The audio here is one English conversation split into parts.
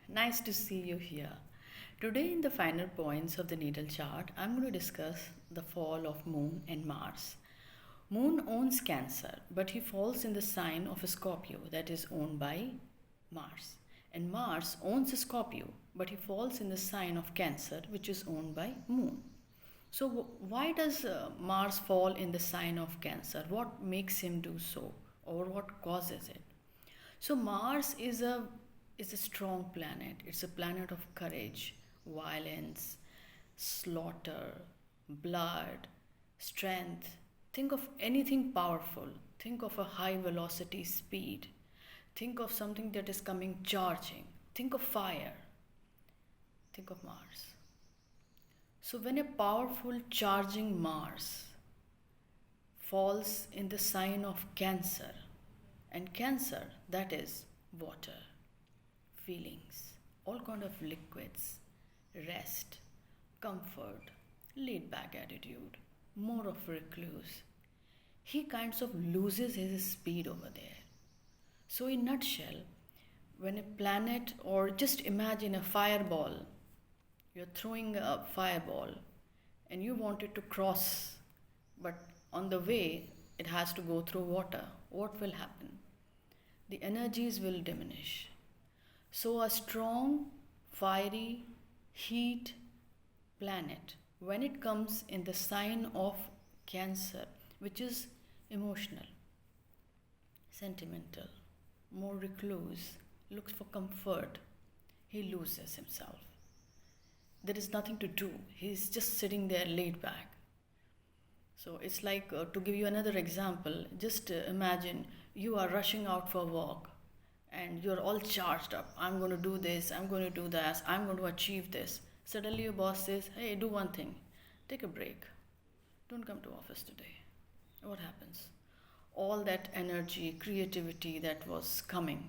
Nice to see you here. Today, in the final points of the natal chart, I'm going to discuss the fall of Moon and Mars. Moon owns Cancer, but he falls in the sign of a Scorpio that is owned by Mars. And Mars owns a Scorpio, but he falls in the sign of Cancer, which is owned by Moon. So, why does Mars fall in the sign of Cancer? What makes him do so, or what causes it? So Mars is a strong planet. It's a planet of courage, violence, slaughter, blood, strength. Think of anything powerful. Think of a high velocity speed. Think of something that is coming charging. Think of fire. Think of Mars. So when a powerful charging Mars falls in the sign of Cancer, and Cancer, that is water, feelings, all kind of liquids, rest, comfort, laid back attitude, more of recluse. He kinds of loses his speed over there. So in nutshell, when a planet, or just imagine a fireball, you're throwing a fireball and you want it to cross, but on the way it has to go through water. What will happen? The energies will diminish. So, a strong, fiery, heat planet, when it comes in the sign of Cancer, which is emotional, sentimental, more recluse, looks for comfort, he loses himself. There is nothing to do. He's just sitting there laid back. So it's like, to give you another example, just imagine you are rushing out for a walk and you're all charged up. I'm going to do this, I'm going to do that, I'm going to achieve this. Suddenly your boss says, hey, do one thing, take a break. Don't come to office today. What happens? All that energy, creativity that was coming,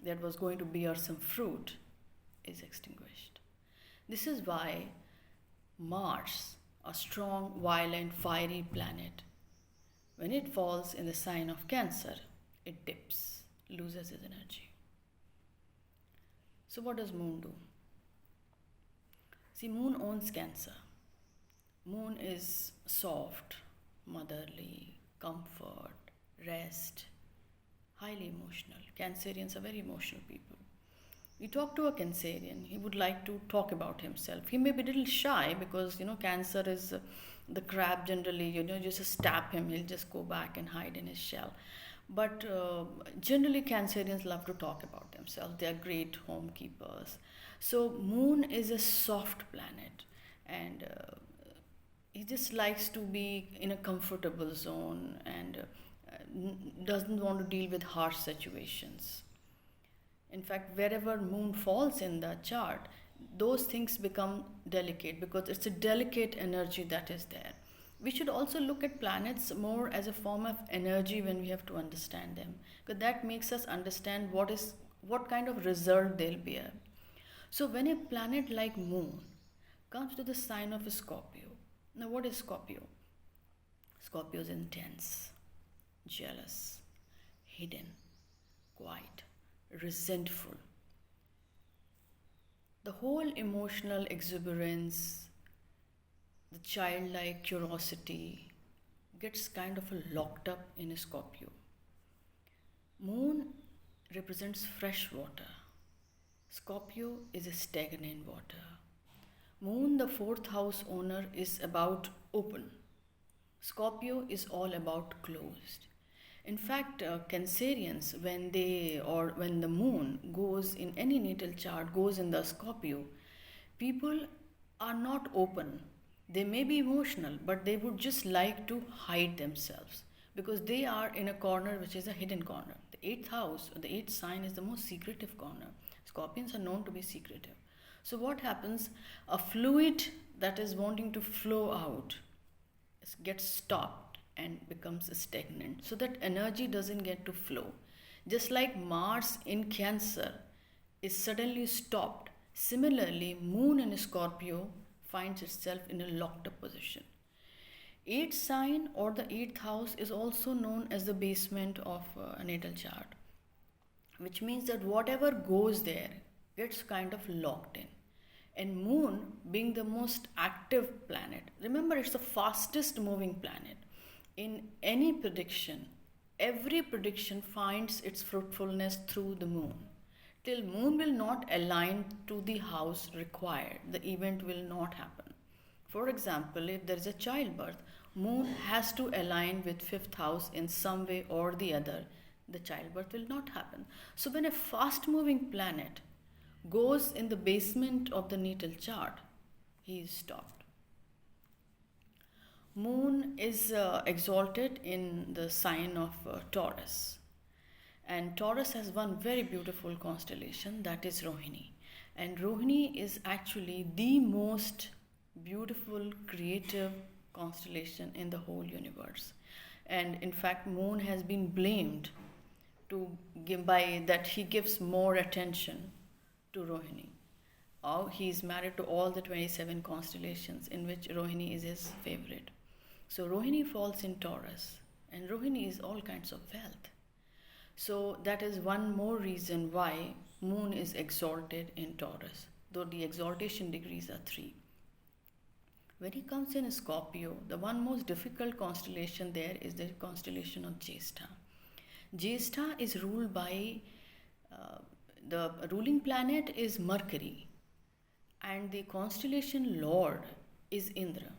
that was going to bear some fruit, is extinguished. This is why Mars, a strong, violent, fiery planet, when it falls in the sign of Cancer, it dips, loses its energy. So what does Moon do? See, Moon owns Cancer. Moon is soft, motherly, comfort, rest, highly emotional. Cancerians are very emotional people. You talk to a Cancerian, he would like to talk about himself. He may be a little shy because, Cancer is the crab generally, you just stab him, he'll just go back and hide in his shell. But generally, Cancerians love to talk about themselves. They are great homekeepers. So, Moon is a soft planet, and he just likes to be in a comfortable zone and doesn't want to deal with harsh situations. In fact, wherever Moon falls in the chart, those things become delicate because it's a delicate energy that is there. We should also look at planets more as a form of energy when we have to understand them, because that makes us understand what kind of result they'll bear. So when a planet like Moon comes to the sign of a Scorpio, now what is Scorpio? Scorpio is intense, jealous, hidden, quiet, resentful. The whole emotional exuberance, the childlike curiosity gets kind of locked up in a Scorpio. Moon represents fresh water. Scorpio is a stagnant water. Moon, the fourth house owner, is about open. Scorpio is all about closed. In fact, Cancerians, when the moon goes in any natal chart, goes in the Scorpio, people are not open. They may be emotional, but they would just like to hide themselves because they are in a corner which is a hidden corner. The eighth house, or the eighth sign, is the most secretive corner. Scorpions are known to be secretive. So what happens? A fluid that is wanting to flow out gets stopped and becomes stagnant, so that energy doesn't get to flow. Just like Mars in Cancer is suddenly stopped, similarly Moon in Scorpio finds itself in a locked up position. Eighth sign, or the eighth house, is also known as the basement of a natal chart, which means that whatever goes there gets kind of locked in. And moon being the most active planet, remember it's the fastest moving planet. In any prediction, every prediction finds its fruitfulness through the moon. Till moon will not align to the house required, the event will not happen. For example, if there is a childbirth, moon has to align with fifth house in some way or the other, the childbirth will not happen. So when a fast moving planet goes in the basement of the natal chart, he is stopped. Moon is exalted in the sign of Taurus. And Taurus has one very beautiful constellation, that is Rohini. And Rohini is actually the most beautiful, creative constellation in the whole universe. And in fact, Moon has been blamed to give by that he gives more attention to Rohini. Oh, he is married to all the 27 constellations, in which Rohini is his favorite. So Rohini falls in Taurus, and Rohini is all kinds of wealth. So that is one more reason why Moon is exalted in Taurus, though the exaltation degrees are 3. When he comes in Scorpio, the one most difficult constellation there is the constellation of Jyeshtha. Jyeshtha is ruled by the ruling planet is Mercury, and the constellation lord is Indra.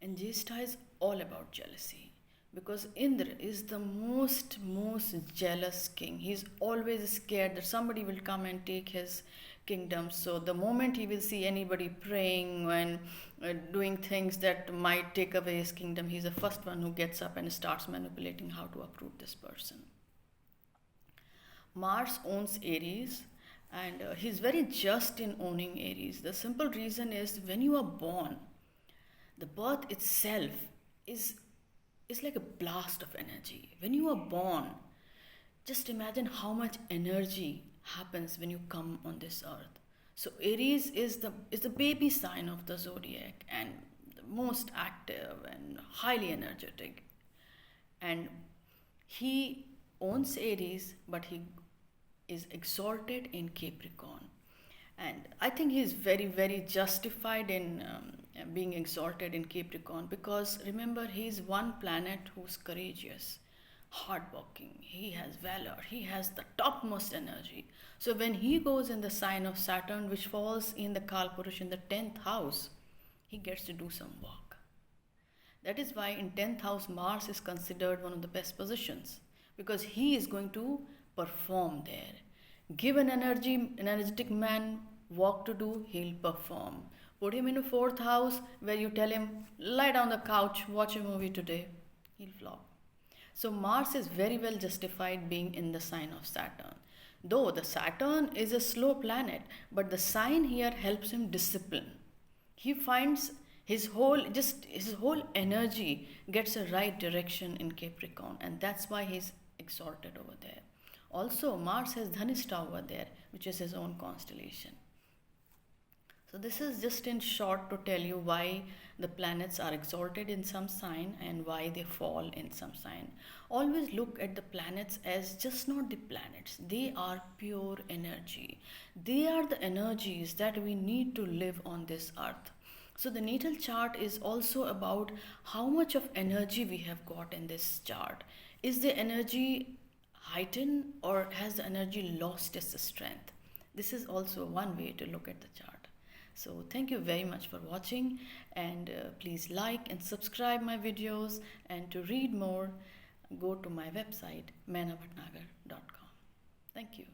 And Jyeshtha is all about jealousy, because Indra is the most jealous king. He's always scared that somebody will come and take his kingdom. So the moment he will see anybody praying and doing things that might take away his kingdom, he's the first one who gets up and starts manipulating how to uproot this person. Mars owns Aries, and he's very just in owning Aries. The simple reason is when you are born, the birth itself is like a blast of energy. When you are born, just imagine how much energy happens when you come on this earth. So Aries is the baby sign of the zodiac, and the most active and highly energetic. And he owns Aries, but he is exalted in Capricorn. And I think he is very justified in being exalted in Capricorn, because remember, he is one planet who's courageous, hardworking, he has valor, he has the topmost energy. So when he goes in the sign of Saturn, which falls in the Kalpurush in the 10th house, he gets to do some work. That is why in 10th house Mars is considered one of the best positions, because he is going to perform there. Give an energetic man work to do, he'll perform. Put him in a 4th house where you tell him, lie down the couch, watch a movie today, he'll flop. So Mars is very well justified being in the sign of Saturn. Though the Saturn is a slow planet, but the sign here helps him discipline. He finds his whole energy gets a right direction in Capricorn, and that's why he's exalted over there. Also, Mars has Dhanishta over there, which is his own constellation. So this is just in short to tell you why the planets are exalted in some sign and why they fall in some sign. Always look at the planets as just not the planets. They are pure energy. They are the energies that we need to live on this earth. So the natal chart is also about how much of energy we have got in this chart. Is the energy heightened, or has the energy lost its strength? This is also one way to look at the chart. So thank you very much for watching, and please like and subscribe my videos, and to read more go to my website menavatnagar.com. Thank you.